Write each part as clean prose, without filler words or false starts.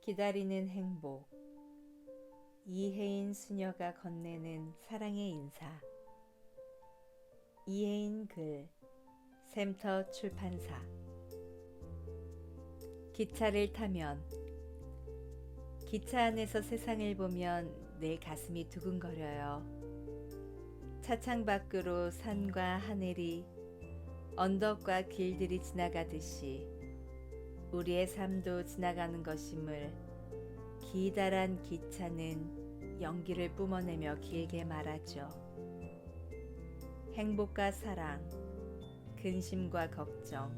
기다리는 행복. 이혜인 수녀가 건네는 사랑의 인사. 이혜인 글, 샘터 출판사. 기차를 타면, 기차 안에서 세상을 보면 내 가슴이 두근거려요. 차창 밖으로 산과 하늘이, 언덕과 길들이 지나가듯이 우리의 삶도 지나가는 것임을 기다란 기차는 연기를 뿜어내며 길게 말하죠. 행복과 사랑, 근심과 걱정,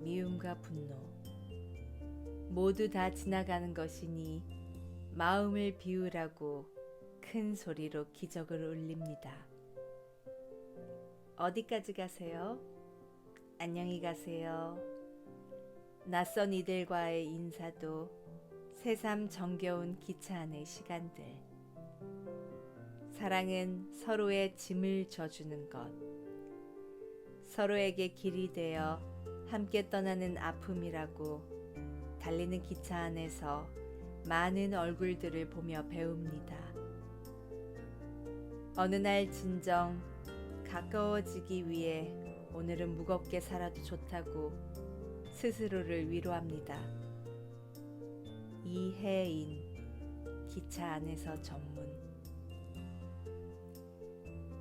미움과 분노, 모두 다 지나가는 것이니 마음을 비우라고 큰 소리로 기적을 울립니다. 어디까지 가세요? 안녕히 가세요. 낯선 이들과의 인사도 새삼 정겨운 기차 안의 시간들. 사랑은 서로의 짐을 져주는 것. 서로에게 길이 되어 함께 떠나는 아픔이라고 달리는 기차 안에서 많은 얼굴들을 보며 배웁니다. 어느 날 진정 가까워지기 위해 오늘은 무겁게 살아도 좋다고 스스로를 위로합니다. 이혜인, 기차 안에서 전문.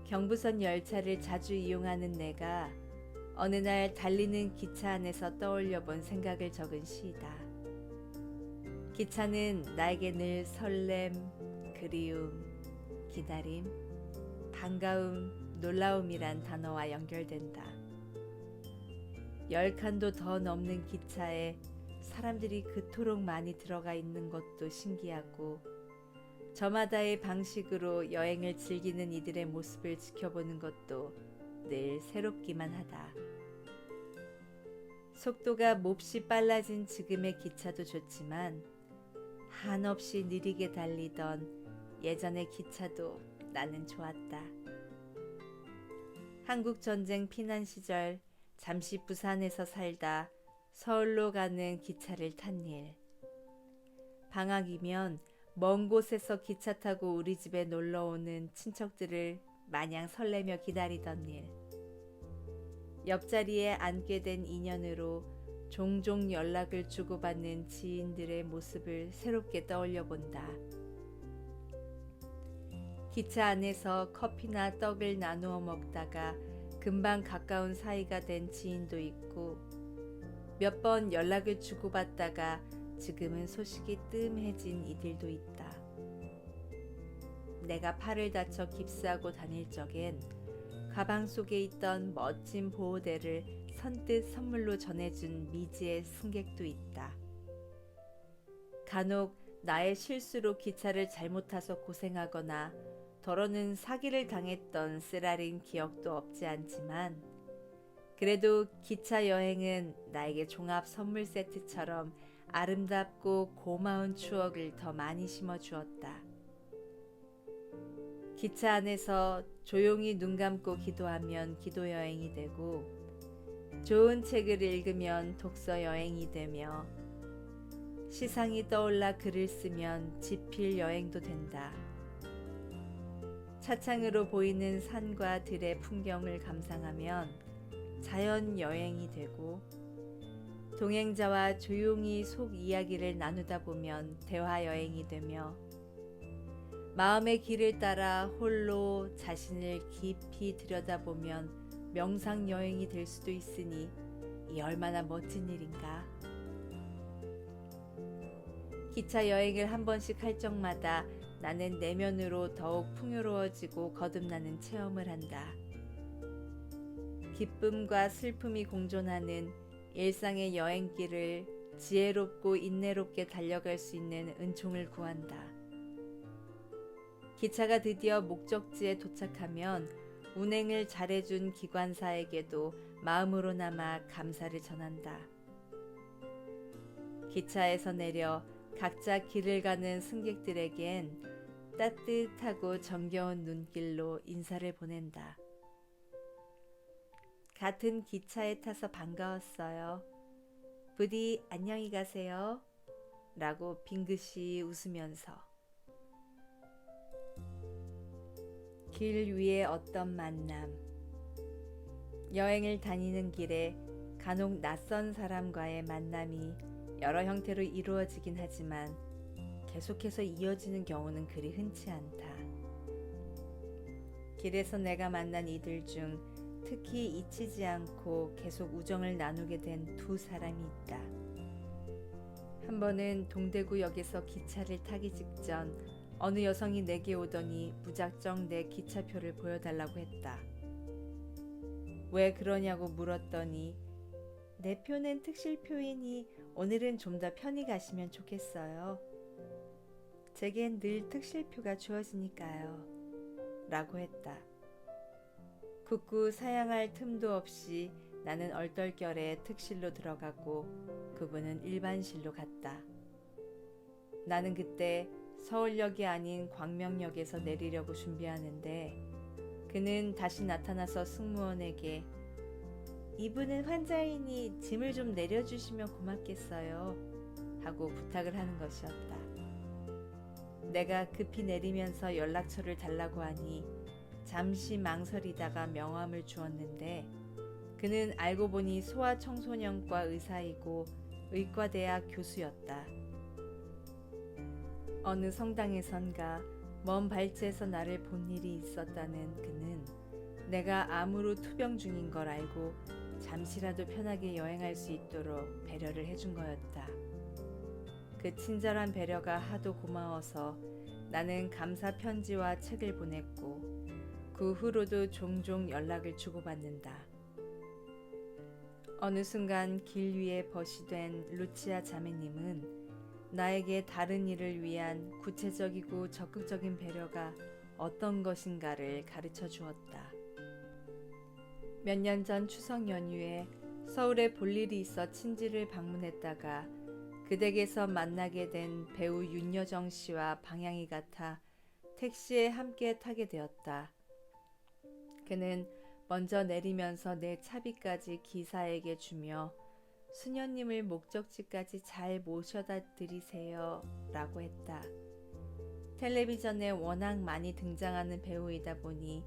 경부선 열차를 자주 이용하는 내가 어느 날 달리는 기차 안에서 떠올려 본 생각을 적은 시이다. 기차는 나에게 늘 설렘, 그리움, 기다림, 반가움, 놀라움이란 단어와 연결된다. 10칸도 더 넘는 기차에 사람들이 그토록 많이 들어가 있는 것도 신기하고, 저마다의 방식으로 여행을 즐기는 이들의 모습을 지켜보는 것도 늘 새롭기만 하다. 속도가 몹시 빨라진 지금의 기차도 좋지만 한없이 느리게 달리던 예전의 기차도 나는 좋았다. 한국전쟁 피난 시절 잠시 부산에서 살다 서울로 가는 기차를 탄 일. 방학이면 먼 곳에서 기차 타고 우리 집에 놀러 오는 친척들을 마냥 설레며 기다리던 일. 옆자리에 앉게 된 인연으로 종종 연락을 주고받는 지인들의 모습을 새롭게 떠올려 본다. 기차 안에서 커피나 떡을 나누어 먹다가 금방 가까운 사이가 된 지인도 있고, 몇 번 연락을 주고받다가 지금은 소식이 뜸해진 이들도 있다. 내가 팔을 다쳐 깁스하고 다닐 적엔 가방 속에 있던 멋진 보호대를 선뜻 선물로 전해준 미지의 승객도 있다. 간혹 나의 실수로 기차를 잘못 타서 고생하거나 더러는 사기를 당했던 쓰라린 기억도 없지 않지만, 그래도 기차 여행은 나에게 종합 선물 세트처럼 아름답고 고마운 추억을 더 많이 심어주었다. 기차 안에서 조용히 눈 감고 기도하면 기도 여행이 되고, 좋은 책을 읽으면 독서 여행이 되며, 시상이 떠올라 글을 쓰면 지필 여행도 된다. 차창으로 보이는 산과 들의 풍경을 감상하면 자연 여행이 되고, 동행자와 조용히 속 이야기를 나누다 보면 대화 여행이 되며, 마음의 길을 따라 홀로 자신을 깊이 들여다보면 명상 여행이 될 수도 있으니 이 얼마나 멋진 일인가. 기차 여행을 한 번씩 할 적마다 나는 내면으로 더욱 풍요로워지고 거듭나는 체험을 한다. 기쁨과 슬픔이 공존하는 일상의 여행길을 지혜롭고 인내롭게 달려갈 수 있는 은총을 구한다. 기차가 드디어 목적지에 도착하면 운행을 잘해준 기관사에게도 마음으로나마 감사를 전한다. 기차에서 내려 각자 길을 가는 승객들에겐 따뜻하고 정겨운 눈길로 인사를 보낸다. 같은 기차에 타서 반가웠어요. 부디 안녕히 가세요. 라고 빙긋이 웃으면서. 길 위에 어떤 만남. 여행을 다니는 길에 간혹 낯선 사람과의 만남이 여러 형태로 이루어지긴 하지만 계속해서 이어지는 경우는 그리 흔치 않다. 길에서 내가 만난 이들 중 특히 잊히지 않고 계속 우정을 나누게 된 두 사람이 있다. 한 번은 동대구역에서 기차를 타기 직전 어느 여성이 내게 오더니 무작정 내 기차표를 보여달라고 했다. 왜 그러냐고 물었더니 내 표는 특실표이니 오늘은 좀 더 편히 가시면 좋겠어요. 제겐 늘 특실표가 주어지니까요. 라고 했다. 굳고 사양할 틈도 없이 나는 얼떨결에 특실로 들어가고 그분은 일반실로 갔다. 나는 그때 서울역이 아닌 광명역에서 내리려고 준비하는데 그는 다시 나타나서 승무원에게 이분은 환자이니 짐을 좀 내려주시면 고맙겠어요 하고 부탁을 하는 것이었다. 내가 급히 내리면서 연락처를 달라고 하니 잠시 망설이다가 명함을 주었는데 그는 알고 보니 소아청소년과 의사이고 의과대학 교수였다. 어느 성당에선가 먼 발치에서 나를 본 일이 있었다는 그는 내가 암으로 투병 중인 걸 알고 잠시라도 편하게 여행할 수 있도록 배려를 해준 거였다. 그 친절한 배려가 하도 고마워서 나는 감사 편지와 책을 보냈고 그 후로도 종종 연락을 주고받는다. 어느 순간 길 위에 버시된 루치아 자매님은 나에게 다른 일을 위한 구체적이고 적극적인 배려가 어떤 것인가를 가르쳐 주었다. 몇 년 전 추석 연휴에 서울에 볼 일이 있어 친지를 방문했다가 그 댁에서 만나게 된 배우 윤여정 씨와 방향이 같아 택시에 함께 타게 되었다. 그는 먼저 내리면서 내 차비까지 기사에게 주며 수녀님을 목적지까지 잘 모셔다 드리세요 라고 했다. 텔레비전에 워낙 많이 등장하는 배우이다 보니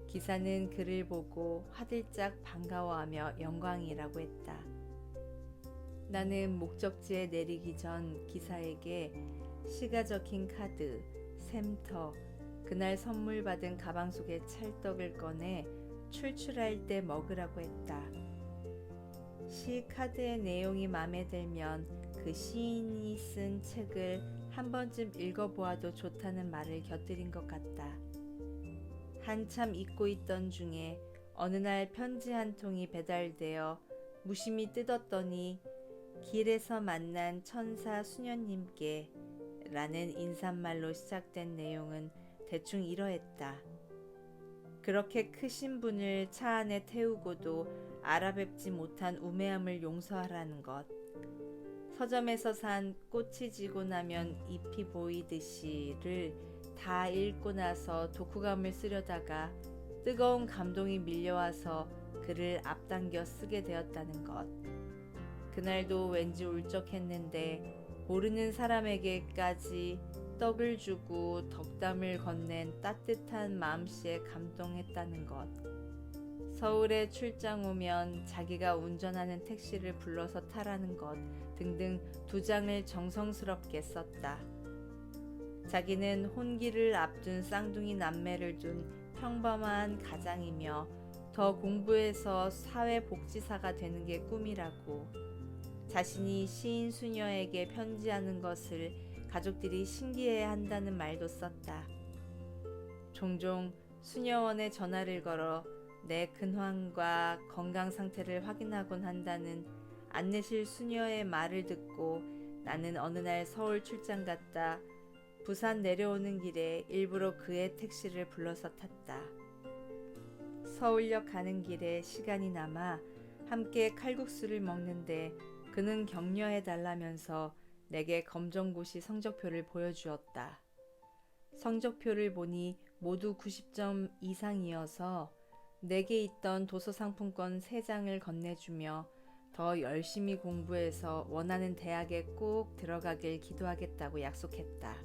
기사는 그를 보고 화들짝 반가워하며 영광이라고 했다. 나는 목적지에 내리기 전 기사에게 시가 적힌 카드, 샘터, 그날 선물 받은 가방 속에 찰떡을 꺼내 출출할 때 먹으라고 했다. 시 카드의 내용이 마음에 들면 그 시인이 쓴 책을 한 번쯤 읽어보아도 좋다는 말을 곁들인 것 같다. 한참 잊고 있던 중에 어느 날 편지 한 통이 배달되어 무심히 뜯었더니 길에서 만난 천사 수녀님께 라는 인사말로 시작된 내용은 대충 이러했다. 그렇게 크신 분을 차 안에 태우고도 알아뵙지 못한 우매함을 용서하라는 것. 서점에서 산 꽃이 지고 나면 잎이 보이듯이를 다 읽고 나서 독후감을 쓰려다가 뜨거운 감동이 밀려와서 글을 앞당겨 쓰게 되었다는 것. 그날도 왠지 울적했는데 모르는 사람에게까지 떡을 주고 덕담을 건넨 따뜻한 마음씨에 감동했다는 것. 서울에 출장 오면 자기가 운전하는 택시를 불러서 타라는 것 등등 두 장을 정성스럽게 썼다. 자기는 혼기를 앞둔 쌍둥이 남매를 둔 평범한 가장이며 더 공부해서 사회복지사가 되는 게 꿈이라고, 자신이 시인 수녀에게 편지하는 것을 가족들이 신기해야 한다는 말도 썼다. 종종 수녀원에 전화를 걸어 내 근황과 건강 상태를 확인하곤 한다는 안내실 수녀의 말을 듣고 나는 어느 날 서울 출장 갔다 부산 내려오는 길에 일부러 그의 택시를 불러서 탔다. 서울역 가는 길에 시간이 남아 함께 칼국수를 먹는데 그는 격려해달라면서 내게 검정고시 성적표를 보여주었다. 성적표를 보니 모두 90점 이상이어서 내게 있던 도서상품권 3장을 건네주며 더 열심히 공부해서 원하는 대학에 꼭 들어가길 기도하겠다고 약속했다.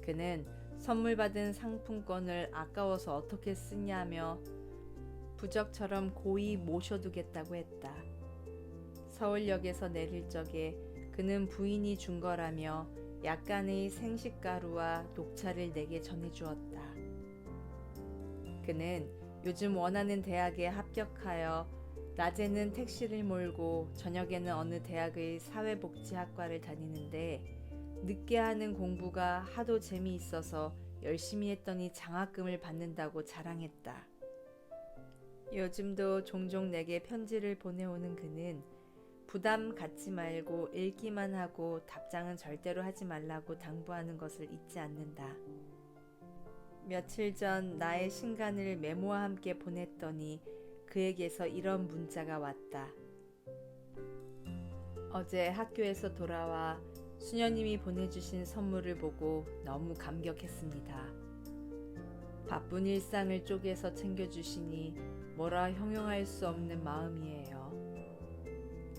그는 선물 받은 상품권을 아까워서 어떻게 쓰냐며 부적처럼 고이 모셔두겠다고 했다. 서울역에서 내릴 적에 그는 부인이 준 거라며 약간의 생식가루와 녹차를 내게 전해주었다. 그는 요즘 원하는 대학에 합격하여 낮에는 택시를 몰고 저녁에는 어느 대학의 사회복지학과를 다니는데 늦게 하는 공부가 하도 재미있어서 열심히 했더니 장학금을 받는다고 자랑했다. 요즘도 종종 내게 편지를 보내오는 그는 부담 갖지 말고 읽기만 하고 답장은 절대로 하지 말라고 당부하는 것을 잊지 않는다. 며칠 전 나의 신간을 메모와 함께 보냈더니 그에게서 이런 문자가 왔다. 어제 학교에서 돌아와 수녀님이 보내주신 선물을 보고 너무 감격했습니다. 바쁜 일상을 쪼개서 챙겨주시니 뭐라 형용할 수 없는 마음이에요.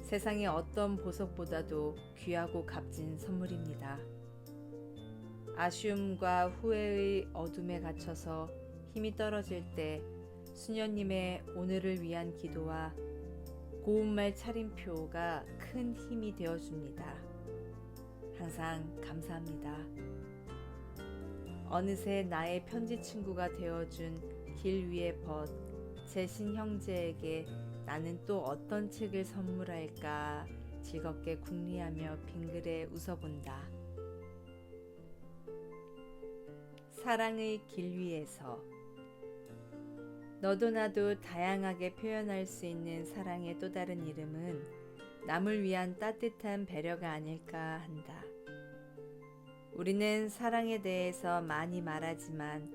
세상의 어떤 보석보다도 귀하고 값진 선물입니다. 아쉬움과 후회의 어둠에 갇혀서 힘이 떨어질 때 수녀님의 오늘을 위한 기도와 고운말 차림표가 큰 힘이 되어줍니다. 항상 감사합니다. 어느새 나의 편지 친구가 되어준 길 위의 벗, 재신 형제에게 나는 또 어떤 책을 선물할까 즐겁게 궁리하며 빙그레 웃어본다. 사랑의 길 위에서 너도 나도 다양하게 표현할 수 있는 사랑의 또 다른 이름은 남을 위한 따뜻한 배려가 아닐까 한다. 우리는 사랑에 대해서 많이 말하지만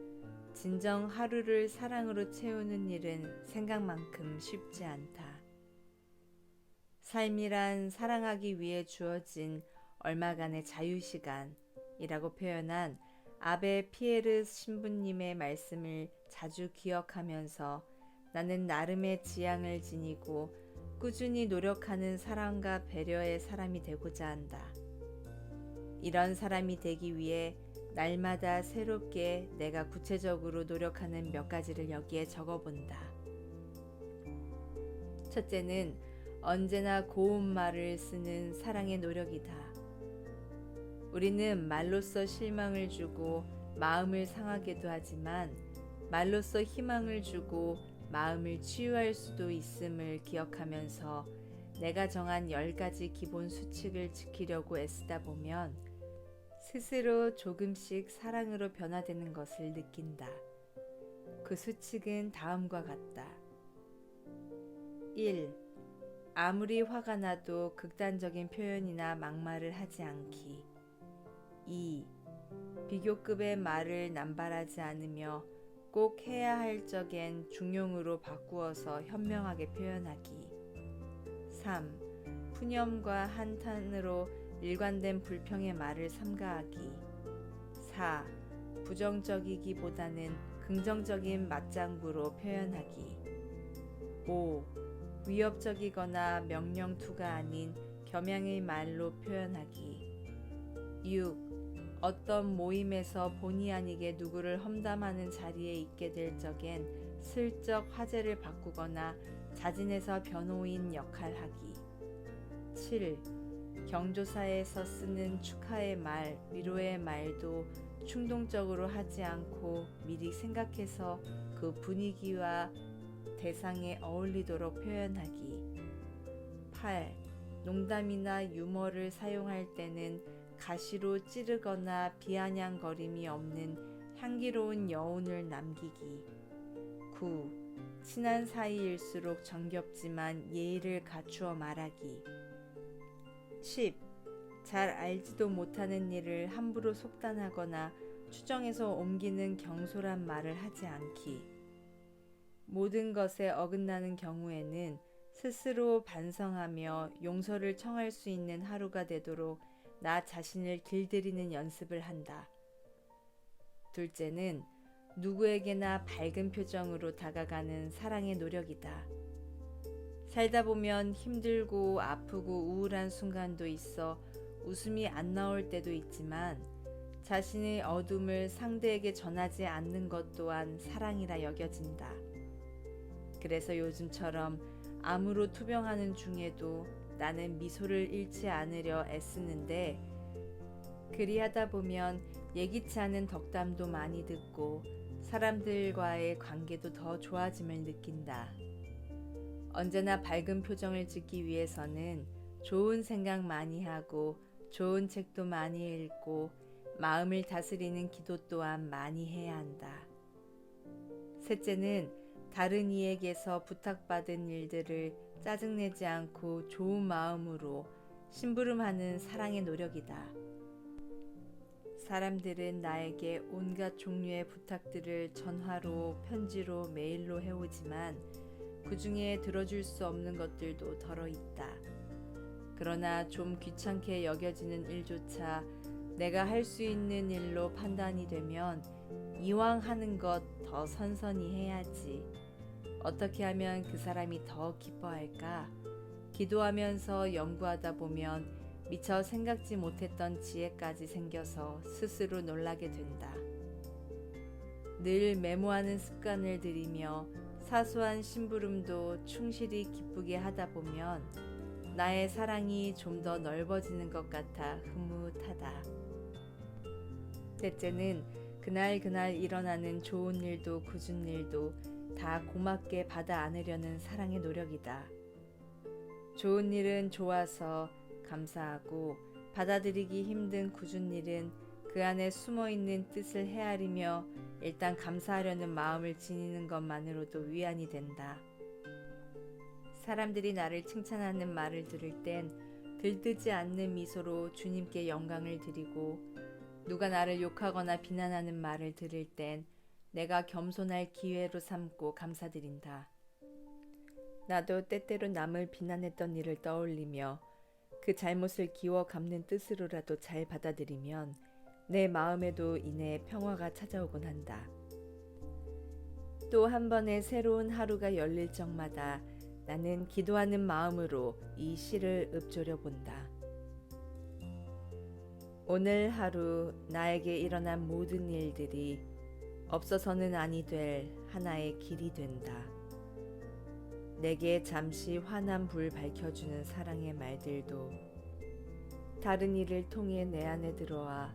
진정 하루를 사랑으로 채우는 일은 생각만큼 쉽지 않다. 삶이란 사랑하기 위해 주어진 얼마간의 자유시간이라고 표현한 아베 피에르 신부님의 말씀을 자주 기억하면서 나는 나름의 지향을 지니고 꾸준히 노력하는 사랑과 배려의 사람이 되고자 한다. 이런 사람이 되기 위해 날마다 새롭게 내가 구체적으로 노력하는 몇 가지를 여기에 적어본다. 첫째는 언제나 고운 말을 쓰는 사랑의 노력이다. 우리는 말로써 실망을 주고 마음을 상하게도 하지만 말로써 희망을 주고 마음을 치유할 수도 있음을 기억하면서 내가 정한 10가지 기본 수칙을 지키려고 애쓰다 보면 스스로 조금씩 사랑으로 변화되는 것을 느낀다. 그 수칙은 다음과 같다. 1. 아무리 화가 나도 극단적인 표현이나 막말을 하지 않기. 2. 비교급의 말을 남발하지 않으며 꼭 해야 할 적엔 중용으로 바꾸어서 현명하게 표현하기. 3. 푸념과 한탄으로 일관된 불평의 말을 삼가하기. 4. 부정적이기보다는 긍정적인 맞장구로 표현하기. 5. 위협적이거나 명령투가 아닌 겸양의 말로 표현하기. 6. 어떤 모임에서 본의 아니게 누구를 험담하는 자리에 있게 될 적엔 슬쩍 화제를 바꾸거나 자진해서 변호인 역할하기. 7. 경조사에서 쓰는 축하의 말, 위로의 말도 충동적으로 하지 않고 미리 생각해서 그 분위기와 대상에 어울리도록 표현하기. 8. 농담이나 유머를 사용할 때는 가시로 찌르거나 비아냥거림이 없는 향기로운 여운을 남기기. 9. 친한 사이일수록 정겹지만 예의를 갖추어 말하기. 10. 잘 알지도 못하는 일을 함부로 속단하거나 추정해서 옮기는 경솔한 말을 하지 않기. 모든 것에 어긋나는 경우에는 스스로 반성하며 용서를 청할 수 있는 하루가 되도록 나 자신을 길들이는 연습을 한다. 둘째는 누구에게나 밝은 표정으로 다가가는 사랑의 노력이다. 살다 보면 힘들고 아프고 우울한 순간도 있어 웃음이 안 나올 때도 있지만 자신의 어둠을 상대에게 전하지 않는 것 또한 사랑이라 여겨진다. 그래서 요즘처럼 암으로 투병하는 중에도 나는 미소를 잃지 않으려 애쓰는데, 그리하다 보면 예기치 않은 덕담도 많이 듣고 사람들과의 관계도 더 좋아짐을 느낀다. 언제나 밝은 표정을 짓기 위해서는 좋은 생각 많이 하고 좋은 책도 많이 읽고 마음을 다스리는 기도 또한 많이 해야 한다. 셋째는 다른 이에게서 부탁받은 일들을 짜증내지 않고 좋은 마음으로 심부름하는 사랑의 노력이다. 사람들은 나에게 온갖 종류의 부탁들을 전화로, 편지로, 메일로 해오지만 그 중에 들어줄 수 없는 것들도 덜어 있다. 그러나 좀 귀찮게 여겨지는 일조차 내가 할 수 있는 일로 판단이 되면 이왕 하는 것 더 선선히 해야지. 어떻게 하면 그 사람이 더 기뻐할까? 기도하면서 연구하다 보면 미처 생각지 못했던 지혜까지 생겨서 스스로 놀라게 된다. 늘 메모하는 습관을 들이며 사소한 심부름도 충실히 기쁘게 하다 보면 나의 사랑이 좀 더 넓어지는 것 같아 흐뭇하다. 셋째는 그날 일어나는 좋은 일도 굳은 일도 다 고맙게 받아 안으려는 사랑의 노력이다. 좋은 일은 좋아서 감사하고 받아들이기 힘든 굳은 일은 그 안에 숨어있는 뜻을 헤아리며 일단 감사하려는 마음을 지니는 것만으로도 위안이 된다. 사람들이 나를 칭찬하는 말을 들을 땐 들뜨지 않는 미소로 주님께 영광을 드리고, 누가 나를 욕하거나 비난하는 말을 들을 땐 내가 겸손할 기회로 삼고 감사드린다. 나도 때때로 남을 비난했던 일을 떠올리며 그 잘못을 기워 갚는 뜻으로라도 잘 받아들이면 내 마음에도 이내 평화가 찾아오곤 한다. 또 한 번의 새로운 하루가 열릴 적마다 나는 기도하는 마음으로 이 시를 읊조려 본다. 오늘 하루 나에게 일어난 모든 일들이 없어서는 아니 될 하나의 길이 된다. 내게 잠시 환한 불 밝혀주는 사랑의 말들도 다른 일을 통해 내 안에 들어와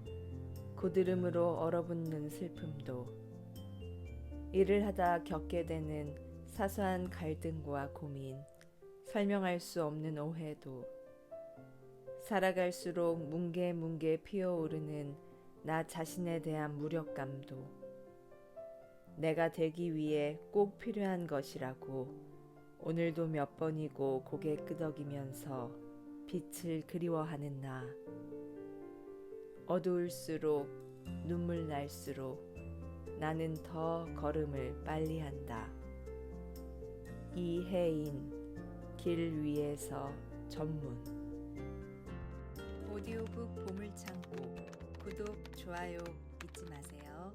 고드름으로 얼어붙는 슬픔도, 일을 하다 겪게 되는 사소한 갈등과 고민, 설명할 수 없는 오해도, 살아갈수록 뭉게뭉게 피어오르는 나 자신에 대한 무력감도 내가 되기 위해 꼭 필요한 것이라고 오늘도 몇 번이고 고개 끄덕이면서 빛을 그리워하는 나. 어두울수록 눈물 날수록 나는 더 걸음을 빨리 한다. 이혜인, 길 위에서 전문. 오디오북 보물창고 구독, 좋아요 잊지 마세요.